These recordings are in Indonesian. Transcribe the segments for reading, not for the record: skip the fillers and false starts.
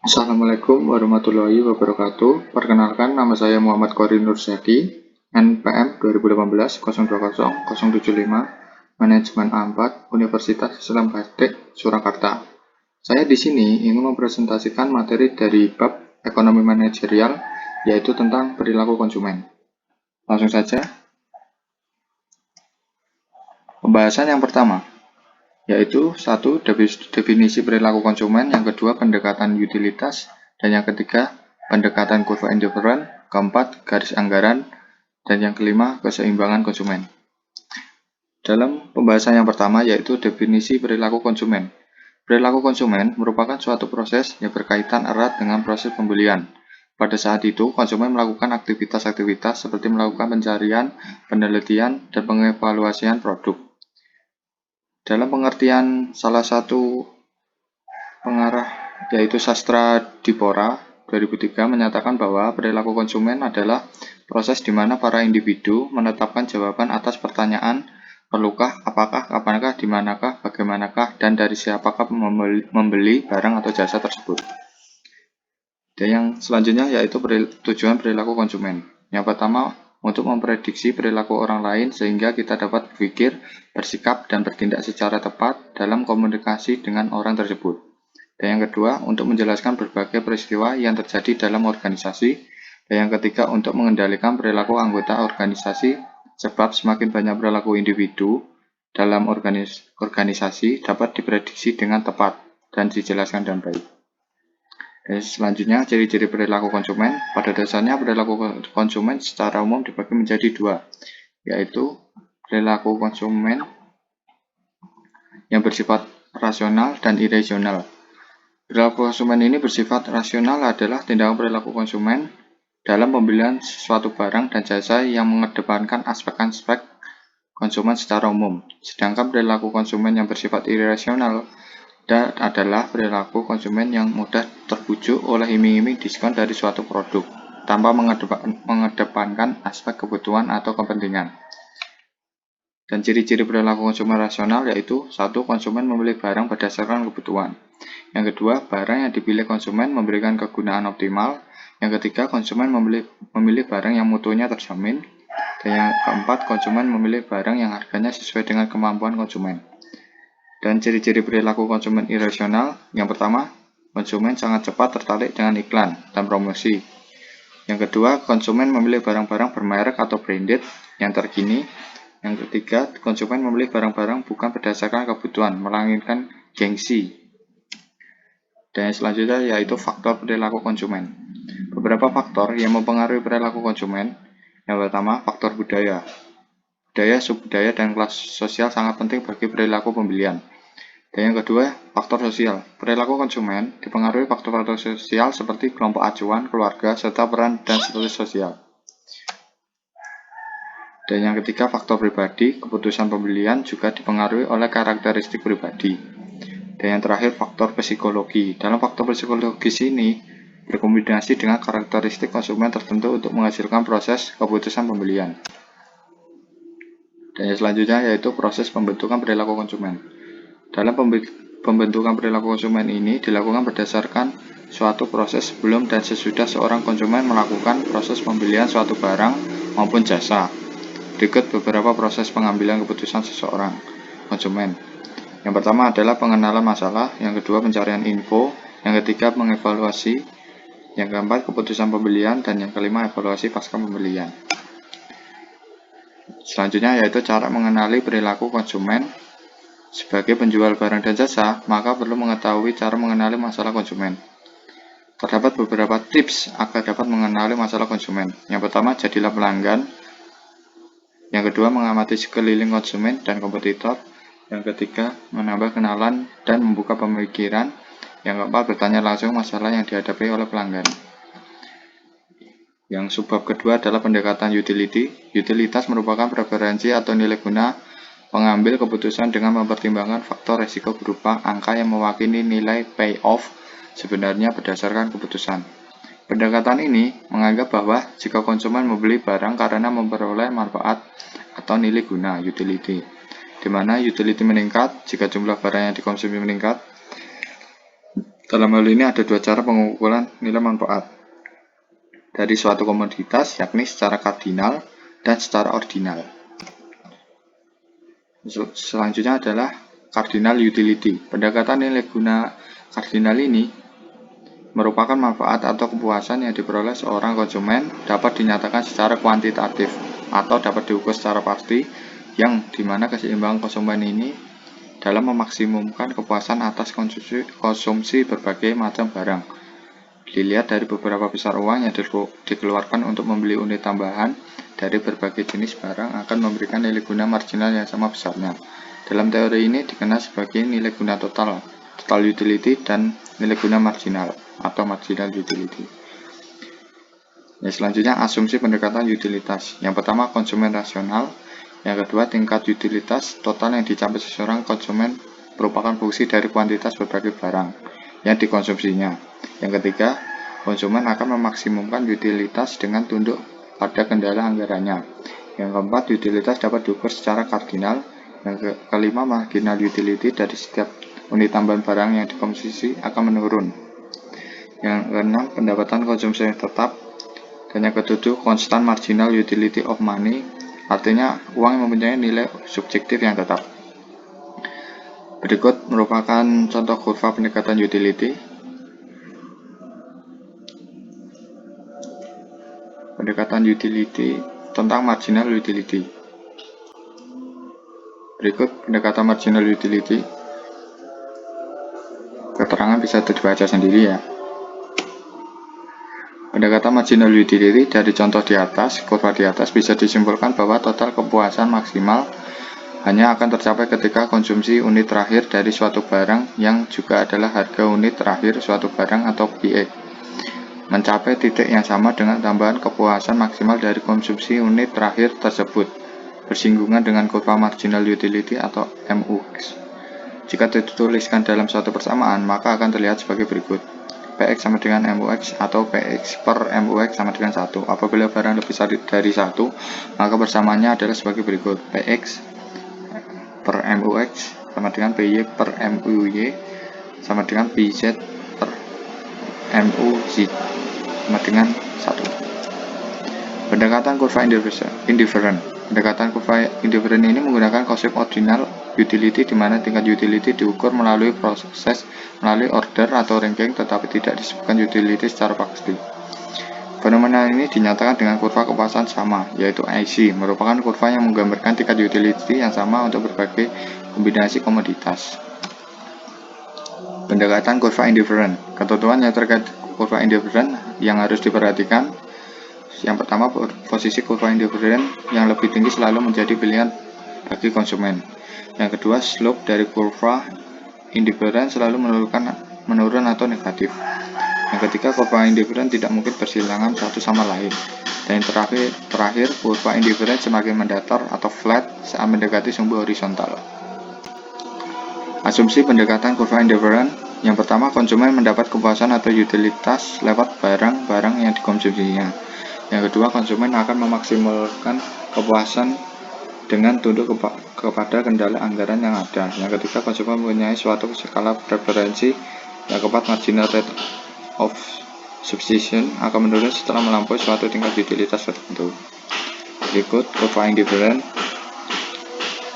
Assalamualaikum warahmatullahi wabarakatuh. Perkenalkan, nama saya Muhammad Qori Nurzaki, NPM 2018-020-075, Manajemen A4, Universitas Islam Batik, Surakarta. Saya di sini ingin mempresentasikan materi dari bab ekonomi manajerial, yaitu tentang perilaku konsumen. Langsung saja. Pembahasan yang pertama, yaitu satu, definisi perilaku konsumen, yang kedua, pendekatan utilitas, dan yang ketiga, pendekatan kurva indifferent, keempat, garis anggaran, dan yang kelima, keseimbangan konsumen. Dalam pembahasan yang pertama, yaitu definisi perilaku konsumen. Perilaku konsumen merupakan suatu proses yang berkaitan erat dengan proses pembelian. Pada saat itu, konsumen melakukan aktivitas-aktivitas seperti melakukan pencarian, penelitian, dan pengevaluasian produk. Dalam pengertian salah satu pengarah, yaitu Sastra Dipora 2003, menyatakan bahwa perilaku konsumen adalah proses di mana para individu menetapkan jawaban atas pertanyaan perlukah, apakah, kapankah, dimanakah, bagaimanakah, dan dari siapakah membeli barang atau jasa tersebut. Dan yang selanjutnya yaitu tujuan perilaku konsumen. Yang pertama, untuk memprediksi perilaku orang lain sehingga kita dapat berpikir, bersikap, dan bertindak secara tepat dalam komunikasi dengan orang tersebut. Dan yang kedua, untuk menjelaskan berbagai peristiwa yang terjadi dalam organisasi. Dan yang ketiga, untuk mengendalikan perilaku anggota organisasi, sebab semakin banyak perilaku individu dalam organisasi dapat diprediksi dengan tepat dan dijelaskan dengan baik. Dan selanjutnya, ciri-ciri perilaku konsumen. Pada dasarnya, perilaku konsumen secara umum dibagi menjadi dua, yaitu perilaku konsumen yang bersifat rasional dan irasional. Perilaku konsumen ini bersifat rasional adalah tindakan perilaku konsumen dalam pembelian suatu barang dan jasa yang mengedepankan aspek-aspek konsumen secara umum. Sedangkan perilaku konsumen yang bersifat irasional adalah perilaku konsumen yang mudah terbujuk oleh iming-iming diskon dari suatu produk tanpa mengedepankan aspek kebutuhan atau kepentingan. Dan ciri-ciri perilaku konsumen rasional yaitu satu, konsumen memilih barang berdasarkan kebutuhan. Yang kedua, barang yang dipilih konsumen memberikan kegunaan optimal. Yang ketiga, konsumen memilih barang yang mutunya terjamin. Dan yang keempat, konsumen memilih barang yang harganya sesuai dengan kemampuan konsumen. Dan ciri-ciri perilaku konsumen irasional, yang pertama, konsumen sangat cepat tertarik dengan iklan dan promosi. Yang kedua, konsumen memilih barang-barang bermerek atau branded yang terkini. Yang ketiga, konsumen memilih barang-barang bukan berdasarkan kebutuhan, melainkan gengsi. Dan yang selanjutnya yaitu faktor perilaku konsumen. Beberapa faktor yang mempengaruhi perilaku konsumen. Yang pertama, faktor budaya. Budaya, subbudaya, dan kelas sosial sangat penting bagi perilaku pembelian. Dan yang kedua, faktor sosial. Perilaku konsumen dipengaruhi faktor-faktor sosial seperti kelompok acuan, keluarga, serta peran dan status sosial. Dan yang ketiga, faktor pribadi. Keputusan pembelian juga dipengaruhi oleh karakteristik pribadi. Dan yang terakhir, faktor psikologi. Dalam faktor psikologis ini berkombinasi dengan karakteristik konsumen tertentu untuk menghasilkan proses keputusan pembelian. Dan yang selanjutnya yaitu proses pembentukan perilaku konsumen. Dalam pembentukan perilaku konsumen ini dilakukan berdasarkan suatu proses sebelum dan sesudah seorang konsumen melakukan proses pembelian suatu barang maupun jasa. Berikut beberapa proses pengambilan keputusan seseorang konsumen. Yang pertama adalah pengenalan masalah, yang kedua pencarian info, yang ketiga mengevaluasi, yang keempat keputusan pembelian, dan yang kelima evaluasi pasca pembelian. Selanjutnya yaitu cara mengenali perilaku konsumen. Sebagai penjual barang dan jasa, maka perlu mengetahui cara mengenali masalah konsumen. Terdapat beberapa tips agar dapat mengenali masalah konsumen. Yang pertama, jadilah pelanggan. Yang kedua, mengamati sekeliling konsumen dan kompetitor. Yang ketiga, menambah kenalan dan membuka pemikiran. Yang keempat, bertanya langsung masalah yang dihadapi oleh pelanggan. Yang subbab kedua adalah pendekatan utility. Utilitas merupakan preferensi atau nilai guna pengambil keputusan dengan mempertimbangkan faktor resiko berupa angka yang mewakili nilai payoff sebenarnya berdasarkan keputusan. Pendekatan ini menganggap bahwa jika konsumen membeli barang karena memperoleh manfaat atau nilai guna utility, di mana utility meningkat jika jumlah barang yang dikonsumsi meningkat. Dalam hal ini ada dua cara pengukuran nilai manfaat dari suatu komoditas, yakni secara kardinal dan secara ordinal. Selanjutnya adalah cardinal utility. Pendekatan nilai guna kardinal ini merupakan manfaat atau kepuasan yang diperoleh seorang konsumen dapat dinyatakan secara kuantitatif atau dapat diukur secara pasti, yang dimana keseimbangan konsumen ini dalam memaksimumkan kepuasan atas konsumsi berbagai macam barang. Dilihat dari beberapa besar uang yang dikeluarkan untuk membeli unit tambahan dari berbagai jenis barang akan memberikan nilai guna marginal yang sama besarnya. Dalam teori ini dikenal sebagai nilai guna total utility, dan nilai guna marginal atau marginal utility. Selanjutnya asumsi pendekatan utilitas. Yang pertama konsumen rasional. Yang kedua, tingkat utilitas total yang dicapai seseorang konsumen merupakan fungsi dari kuantitas berbagai barang yang dikonsumsinya. Yang ketiga, konsumen akan memaksimumkan utilitas dengan tunduk pada kendala anggarannya. Yang keempat, utilitas dapat diukur secara kardinal. Yang kelima, marginal utility dari setiap unit tambahan barang yang dikonsumsi akan menurun. Yang keenam, pendapatan konsumsi tetap. Dan yang ketujuh, constant marginal utility of money. Artinya, uang yang mempunyai nilai subjektif yang tetap. Berikut merupakan contoh kurva pendekatan utility. Pendekatan utility tentang marginal utility. Berikut pendekatan marginal utility. Keterangan bisa dibaca sendiri ya. Pendekatan marginal utility dari contoh di atas, kurva di atas, bisa disimpulkan bahwa total kepuasan maksimal hanya akan tercapai ketika konsumsi unit terakhir dari suatu barang yang juga adalah harga unit terakhir suatu barang atau PX mencapai titik yang sama dengan tambahan kepuasan maksimal dari konsumsi unit terakhir tersebut, bersinggungan dengan kurva marginal utility atau MUX. Jika dituliskan dalam suatu persamaan, maka akan terlihat sebagai berikut. PX sama dengan MUX atau PX per MUX sama dengan 1. Apabila barang lebih dari 1, maka persamaannya adalah sebagai berikut. PX per MUX sama dengan PY per MUY sama dengan PZ per MUZ sama dengan 1. Pendekatan kurva indifferent. Pendekatan kurva indifferent ini menggunakan konsep ordinal utility, di mana tingkat utility diukur melalui order atau ranking, tetapi tidak disebutkan utility secara pasti. Fenomena ini dinyatakan dengan kurva kepuasan sama, yaitu IC, merupakan kurva yang menggambarkan tingkat utility yang sama untuk berbagai kombinasi komoditas. Pendekatan kurva indifferent. Ketentuan yang terkait kurva indifferent yang harus diperhatikan. Yang pertama, posisi kurva indifferent yang lebih tinggi selalu menjadi pilihan bagi konsumen. Yang kedua, slope dari kurva indifferent selalu menurun atau negatif. Yang ketiga, kurva indifferent tidak mungkin bersilangan satu sama lain. Dan yang terakhir, kurva indifferent semakin mendatar atau flat saat mendekati sumbu horizontal. Asumsi pendekatan kurva indifferent. Yang pertama, konsumen mendapat kepuasan atau utilitas lewat barang-barang yang dikonsumsinya. Yang kedua, konsumen akan memaksimalkan kepuasan dengan tunduk kepada kendala anggaran yang ada. Yang ketiga, konsumen mempunyai suatu skala preferensi. Yang keempat, marginal rate of substitution akan menurun setelah melampaui suatu tingkat utilitas tertentu. Berikut kurva indifferent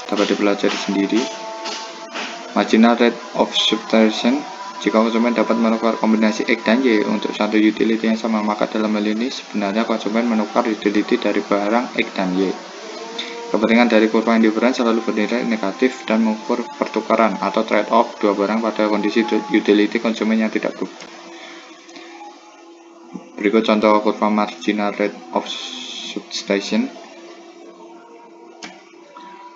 dapat dipelajari sendiri. Marginal rate of substitution. Jika konsumen dapat menukar kombinasi X dan Y untuk satu utility yang sama, maka dalam hal ini sebenarnya konsumen menukar utility dari barang X dan Y. Kepentingan dari kurva indifferent selalu bernilai negatif dan mengukur pertukaran atau trade-off dua barang pada kondisi utility konsumen yang tidak berubah. Berikut contoh kurva marginal rate of substitution.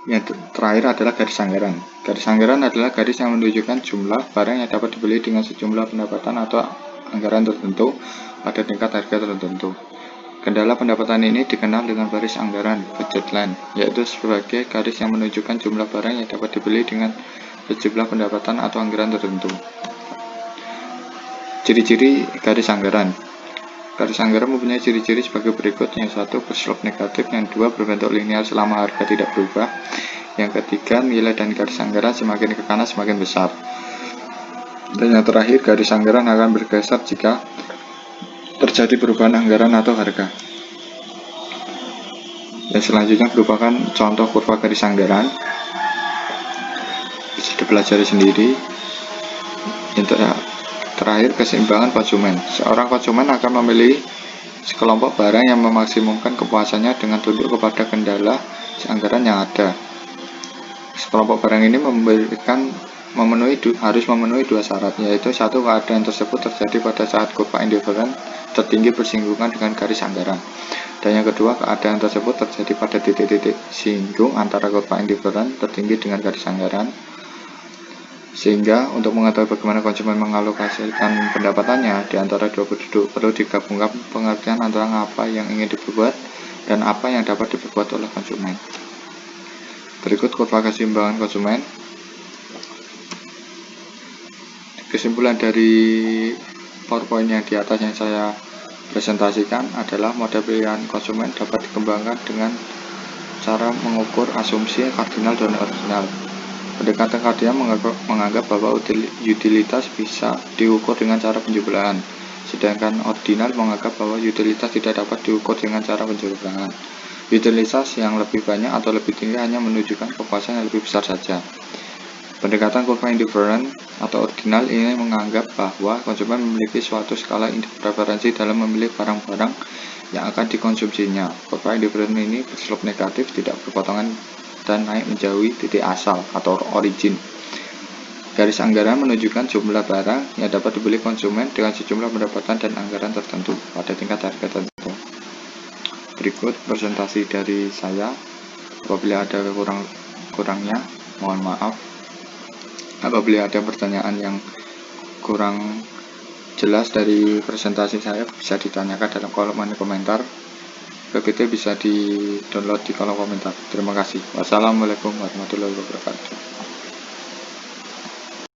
Yang terakhir adalah garis anggaran. Garis anggaran adalah garis yang menunjukkan jumlah barang yang dapat dibeli dengan sejumlah pendapatan atau anggaran tertentu pada tingkat harga tertentu. Kendala pendapatan ini dikenal dengan garis anggaran budget line, yaitu sebagai garis yang menunjukkan jumlah barang yang dapat dibeli dengan sejumlah pendapatan atau anggaran tertentu. Ciri-ciri garis anggaran. Garis anggaran mempunyai ciri-ciri sebagai berikut. Yang satu, berslope negatif. Yang dua, berbentuk linear selama harga tidak berubah. Yang ketiga, nilai dan garis anggaran semakin ke kanan semakin besar. Dan yang terakhir, garis anggaran akan bergeser jika terjadi perubahan anggaran atau harga. Dan selanjutnya merupakan contoh kurva garis anggaran, bisa dipelajari sendiri. Yang terakhir, keseimbangan konsumen. Seorang konsumen akan memilih sekelompok barang yang memaksimumkan kepuasannya dengan tunduk kepada kendala anggaran yang ada. Sekelompok barang ini harus memenuhi dua syarat, yaitu satu, keadaan tersebut terjadi pada saat kurva indifferent tertinggi bersinggungan dengan garis anggaran, dan yang kedua, keadaan tersebut terjadi pada titik-titik singgung antara kurva indifferent tertinggi dengan garis anggaran. Sehingga untuk mengetahui bagaimana konsumen mengalokasikan pendapatannya di antara dua penduduk, perlu digabungkan pengertian antara apa yang ingin diperbuat dan apa yang dapat diperbuat oleh konsumen. Berikut kurva keseimbangan konsumen. Kesimpulan dari PowerPoint yang di atas yang saya presentasikan adalah model pilihan konsumen dapat dikembangkan dengan cara mengukur asumsi kardinal dan ordinal. Pendekatan kardinal menganggap bahwa utilitas bisa diukur dengan cara penjumlahan, sedangkan ordinal menganggap bahwa utilitas tidak dapat diukur dengan cara penjumlahan. Utilitas yang lebih banyak atau lebih tinggi hanya menunjukkan kepuasan yang lebih besar saja. Pendekatan kurva indifferent atau ordinal ini menganggap bahwa konsumen memiliki suatu skala preferensi dalam memilih barang-barang yang akan dikonsumsinya. Kurva indifferent ini berslope negatif, tidak berpotongan, dan naik menjauhi titik asal atau origin. Garis anggaran menunjukkan jumlah barang yang dapat dibeli konsumen dengan sejumlah pendapatan dan anggaran tertentu pada tingkat harga tertentu. Berikut presentasi dari saya. Apabila ada kurangnya, mohon maaf. Apabila ada pertanyaan yang kurang jelas dari presentasi saya, bisa ditanyakan dalam kolom komentar. PPT bisa di-download di kolom komentar. Terima kasih. Wassalamualaikum warahmatullahi wabarakatuh.